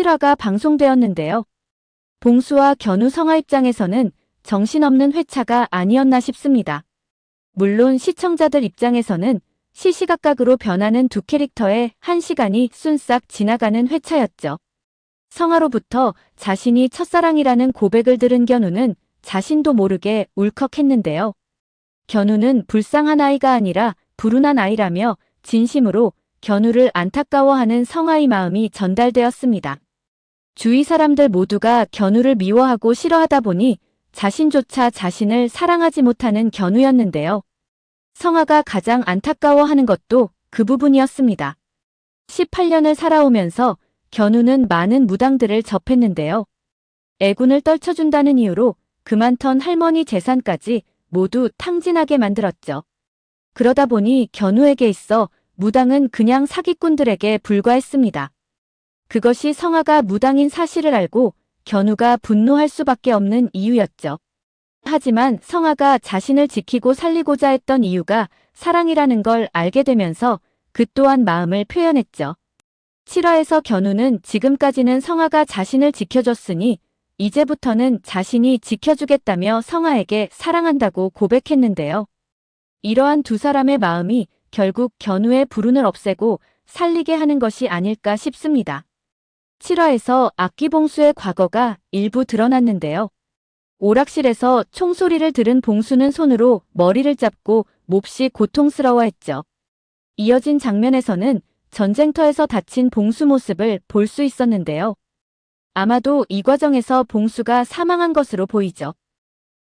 실화가 방송되었는데요. 봉수와 견우 성아 입장에서는 정신없는 회차가 아니었나 싶습니다. 물론 시청자들 입장에서는 시시각각으로 변하는 두 캐릭터의 한 시간이 순삭 지나가는 회차였죠. 성아로부터 자신이 첫사랑이라는 고백을 들은 견우는 자신도 모르게 울컥했는데요. 견우는 불쌍한 아이가 아니라 불운한 아이라며 진심으로 견우를 안타까워하는 성아의 마음이 전달되었습니다. 주위 사람들 모두가 견우를 미워하고 싫어하다 보니 자신조차 자신을 사랑하지 못하는 견우였는데요. 성아가 가장 안타까워하는 것도 그 부분이었습니다. 18년을 살아오면서 견우는 많은 무당들을 접했는데요. 애군을 떨쳐준다는 이유로 그만 턴 할머니 재산까지 모두 탕진하게 만들었죠. 그러다 보니 견우에게 있어 무당은 그냥 사기꾼들에게 불과했습니다. 그것이 성아가 무당인 사실을 알고 견우가 분노할 수밖에 없는 이유였죠. 하지만 성아가 자신을 지키고 살리고자 했던 이유가 사랑이라는 걸 알게 되면서 그 또한 마음을 표현했죠. 7화에서 견우는 지금까지는 성아가 자신을 지켜줬으니 이제부터는 자신이 지켜주겠다며 성아에게 사랑한다고 고백했는데요. 이러한 두 사람의 마음이 결국 견우의 불운을 없애고 살리게 하는 것이 아닐까 싶습니다. 7화에서 악기봉수의 과거가 일부 드러났는데요. 오락실에서 총소리를 들은 봉수는 손으로 머리를 잡고 몹시 고통스러워했죠. 이어진 장면에서는 전쟁터에서 다친 봉수 모습을 볼 수 있었는데요. 아마도 이 과정에서 봉수가 사망한 것으로 보이죠.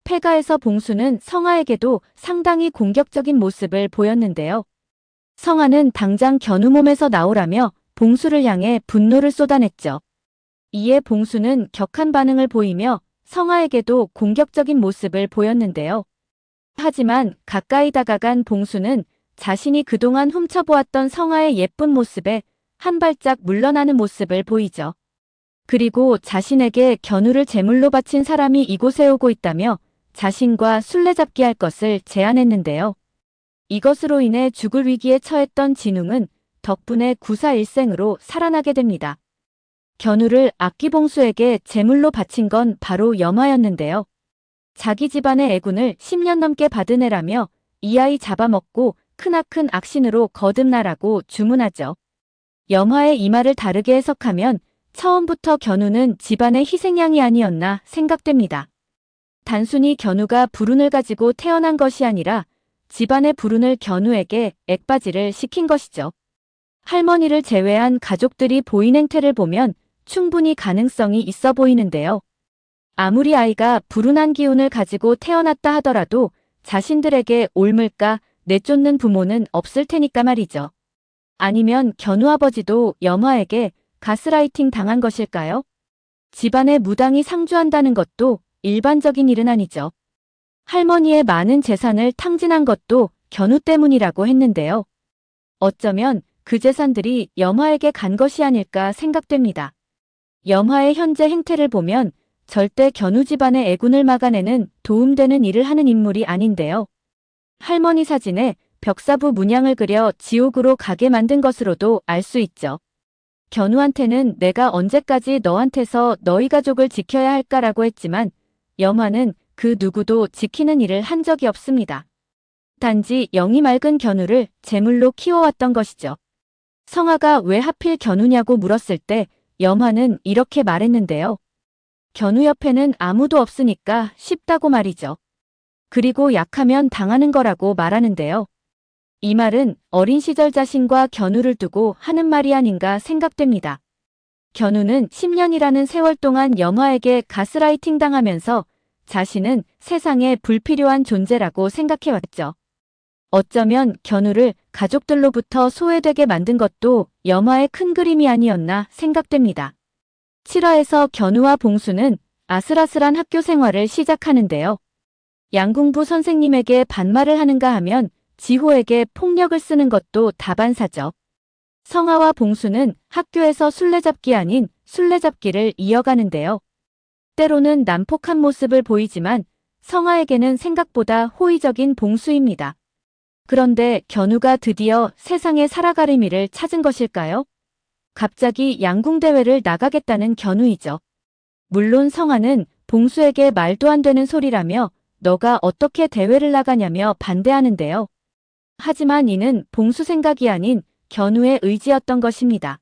폐가에서 봉수는 성아에게도 상당히 공격적인 모습을 보였는데요. 성아는 당장 견우 몸에서 나오라며 봉수를 향해 분노를 쏟아냈죠. 이에 봉수는 격한 반응을 보이며 성아에게도 공격적인 모습을 보였는데요. 하지만 가까이 다가간 봉수는 자신이 그동안 훔쳐보았던 성아의 예쁜 모습에 한 발짝 물러나는 모습을 보이죠. 그리고 자신에게 견우를 제물로 바친 사람이 이곳에 오고 있다며 자신과 술래잡기 할 것을 제안했는데요. 이것으로 인해 죽을 위기에 처했던 진웅은 덕분에 구사일생으로 살아나게 됩니다. 견우를 악기봉수에게 제물로 바친 건 바로 염화였는데요. 자기 집안의 애군을 10년 넘게 받은 애라며 이 아이 잡아먹고 크나큰 악신으로 거듭나라고 주문하죠. 염화의 이 말을 다르게 해석하면 처음부터 견우는 집안의 희생양이 아니었나 생각됩니다. 단순히 견우가 불운을 가지고 태어난 것이 아니라 집안의 불운을 견우에게 액바지를 시킨 것이죠. 할머니를 제외한 가족들이 보인 행태를 보면 충분히 가능성이 있어 보이는데요. 아무리 아이가 불운한 기운을 가지고 태어났다 하더라도 자신들에게 옮을까 내쫓는 부모는 없을 테니까 말이죠. 아니면 견우 아버지도 염화에게 가스라이팅 당한 것일까요? 집안에 무당이 상주한다는 것도 일반적인 일은 아니죠. 할머니의 많은 재산을 탕진한 것도 견우 때문이라고 했는데요. 어쩌면 그 재산들이 염화에게 간 것이 아닐까 생각됩니다. 염화의 현재 행태를 보면 절대 견우 집안의 애군을 막아내는 도움되는 일을 하는 인물이 아닌데요. 할머니 사진에 벽사부 문양을 그려 지옥으로 가게 만든 것으로도 알 수 있죠. 견우한테는 내가 언제까지 너한테서 너희 가족을 지켜야 할까라고 했지만 염화는 그 누구도 지키는 일을 한 적이 없습니다. 단지 영이 맑은 견우를 제물로 키워왔던 것이죠. 성아가 왜 하필 견우냐고 물었을 때 염화는 이렇게 말했는데요. 견우 옆에는 아무도 없으니까 쉽다고 말이죠. 그리고 약하면 당하는 거라고 말하는데요. 이 말은 어린 시절 자신과 견우를 두고 하는 말이 아닌가 생각됩니다. 견우는 10년이라는 세월 동안 염화에게 가스라이팅 당하면서 자신은 세상에 불필요한 존재라고 생각해왔죠. 어쩌면 견우를 가족들로부터 소외되게 만든 것도 염화의 큰 그림이 아니었나 생각됩니다. 7화에서 견우와 봉수는 아슬아슬한 학교 생활을 시작하는데요. 양궁부 선생님에게 반말을 하는가 하면 지호에게 폭력을 쓰는 것도 다반사죠. 성아와 봉수는 학교에서 술래잡기 아닌 술래잡기를 이어가는데요. 때로는 난폭한 모습을 보이지만 성아에게는 생각보다 호의적인 봉수입니다. 그런데 견우가 드디어 세상의 살아갈 의미를 찾은 것일까요? 갑자기 양궁대회를 나가겠다는 견우이죠. 물론 성아는 봉수에게 말도 안 되는 소리라며 너가 어떻게 대회를 나가냐며 반대하는데요. 하지만 이는 봉수 생각이 아닌 견우의 의지였던 것입니다.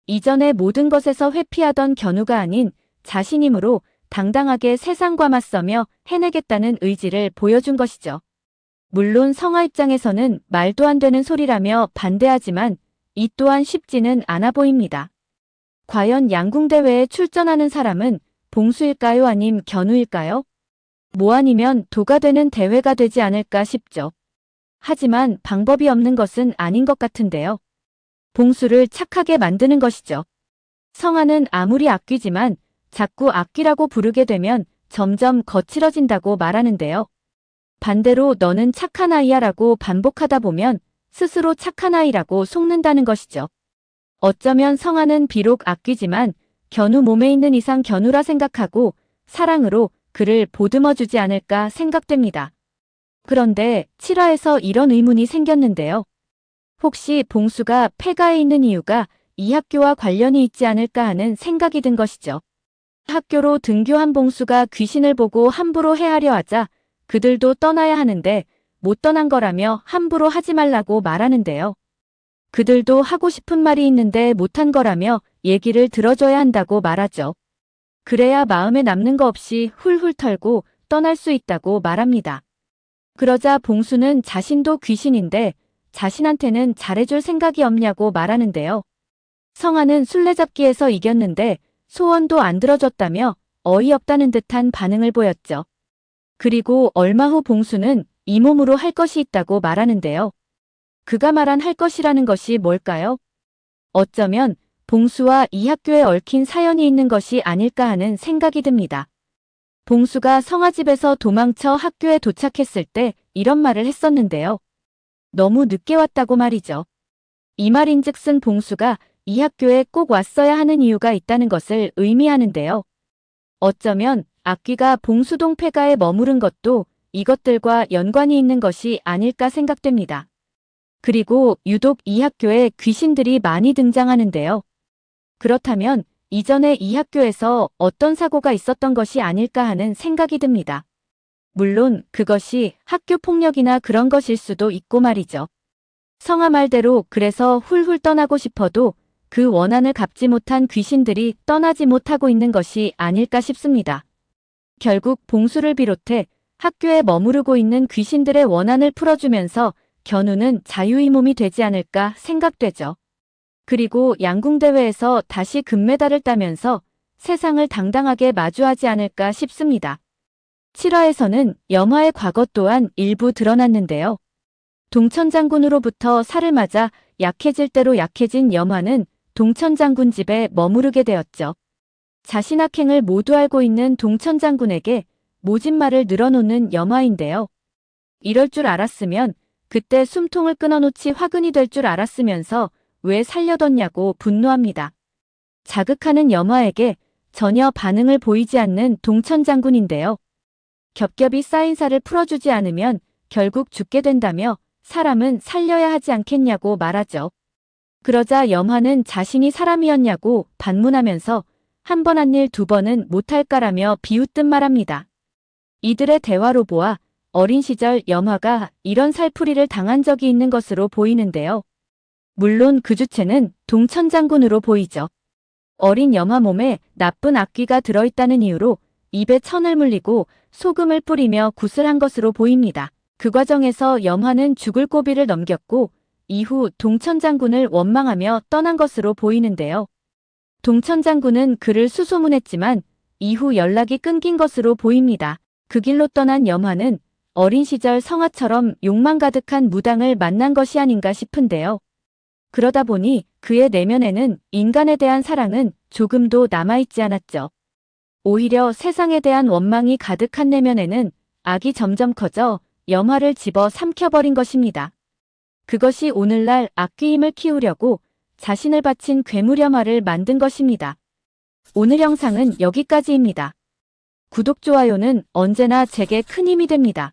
이전의 모든 것에서 회피하던 견우가 아닌 자신 힘으로 당당하게 세상과 맞서며 해내겠다는 의지를 보여준 것이죠. 물론 성아 입장에서는 말도 안 되는 소리라며 반대하지만 이 또한 쉽지는 않아 보입니다. 과연 양궁대회에 출전하는 사람은 봉수일까요? 아님 견우일까요? 뭐 아니면 도가 되는 대회가 되지 않을까 싶죠. 하지만 방법이 없는 것은 아닌 것 같은데요. 봉수를 착하게 만드는 것이죠. 성아는 아무리 악귀지만 자꾸 악귀라고 부르게 되면 점점 거칠어진다고 말하는데요. 반대로 너는 착한 아이야 라고 반복하다 보면 스스로 착한 아이라고 속는다는 것이죠. 어쩌면 성아는 비록 악귀지만 견우 몸에 있는 이상 견우라 생각하고 사랑으로 그를 보듬어주지 않을까 생각됩니다. 그런데 7화에서 이런 의문이 생겼는데요. 혹시 봉수가 폐가에 있는 이유가 이 학교와 관련이 있지 않을까 하는 생각이 든 것이죠. 학교로 등교한 봉수가 귀신을 보고 함부로 해하려 하자 그들도 떠나야 하는데 못 떠난 거라며 함부로 하지 말라고 말하는데요. 그들도 하고 싶은 말이 있는데 못한 거라며 얘기를 들어줘야 한다고 말하죠. 그래야 마음에 남는 거 없이 훌훌 털고 떠날 수 있다고 말합니다. 그러자 봉수는 자신도 귀신인데 자신한테는 잘해줄 생각이 없냐고 말하는데요. 성아는 술래잡기에서 이겼는데 소원도 안 들어줬다며 어이없다는 듯한 반응을 보였죠. 그리고 얼마 후 봉수는 이 몸으로 할 것이 있다고 말하는데요. 그가 말한 할 것이라는 것이 뭘까요? 어쩌면 봉수와 이 학교에 얽힌 사연이 있는 것이 아닐까 하는 생각이 듭니다. 봉수가 성아집에서 도망쳐 학교에 도착했을 때 이런 말을 했었는데요. 너무 늦게 왔다고 말이죠. 이 말인즉슨 봉수가 이 학교에 꼭 왔어야 하는 이유가 있다는 것을 의미하는데요. 어쩌면 악귀가 봉수동 폐가에 머무른 것도 이것들과 연관이 있는 것이 아닐까 생각됩니다. 그리고 유독 이 학교에 귀신들이 많이 등장하는데요. 그렇다면 이전에 이 학교에서 어떤 사고가 있었던 것이 아닐까 하는 생각이 듭니다. 물론 그것이 학교 폭력이나 그런 것일 수도 있고 말이죠. 성아 말대로 그래서 훌훌 떠나고 싶어도 그 원한을 갚지 못한 귀신들이 떠나지 못하고 있는 것이 아닐까 싶습니다. 결국 봉수를 비롯해 학교에 머무르고 있는 귀신들의 원한을 풀어주면서 견우는 자유의 몸이 되지 않을까 생각되죠. 그리고 양궁대회에서 다시 금메달을 따면서 세상을 당당하게 마주하지 않을까 싶습니다. 7화에서는 염화의 과거 또한 일부 드러났는데요. 동천장군으로부터 살을 맞아 약해질 대로 약해진 염화는 동천장군 집에 머무르게 되었죠. 자신 악행을 모두 알고 있는 동천장군에게 모진 말을 늘어놓는 염화인데요. 이럴 줄 알았으면 그때 숨통을 끊어놓지 화근이 될 줄 알았으면서 왜 살려뒀냐고 분노합니다. 자극하는 염화에게 전혀 반응을 보이지 않는 동천장군인데요. 겹겹이 쌓인 살을 풀어주지 않으면 결국 죽게 된다며 사람은 살려야 하지 않겠냐고 말하죠. 그러자 염화는 자신이 사람이었냐고 반문하면서 한 번 한 일 두 번은 못할까라며 비웃듯 말합니다. 이들의 대화로 보아 어린 시절 염화가 이런 살풀이를 당한 적이 있는 것으로 보이는데요. 물론 그 주체는 동천장군으로 보이죠. 어린 염화 몸에 나쁜 악귀가 들어있다는 이유로 입에 천을 물리고 소금을 뿌리며 굿을 한 것으로 보입니다. 그 과정에서 염화는 죽을 고비를 넘겼고 이후 동천장군을 원망하며 떠난 것으로 보이는데요. 동천장군은 그를 수소문했지만 이후 연락이 끊긴 것으로 보입니다. 그 길로 떠난 염화는 어린 시절 성아처럼 욕망 가득한 무당을 만난 것이 아닌가 싶은데요. 그러다 보니 그의 내면에는 인간에 대한 사랑은 조금도 남아있지 않았죠. 오히려 세상에 대한 원망이 가득한 내면에는 악이 점점 커져 염화를 집어 삼켜버린 것입니다. 그것이 오늘날 악귀 힘을 키우려고 자신을 바친 괴물염화를 만든 것입니다. 오늘 영상은 여기까지입니다. 구독, 좋아요는 언제나 제게 큰 힘이 됩니다.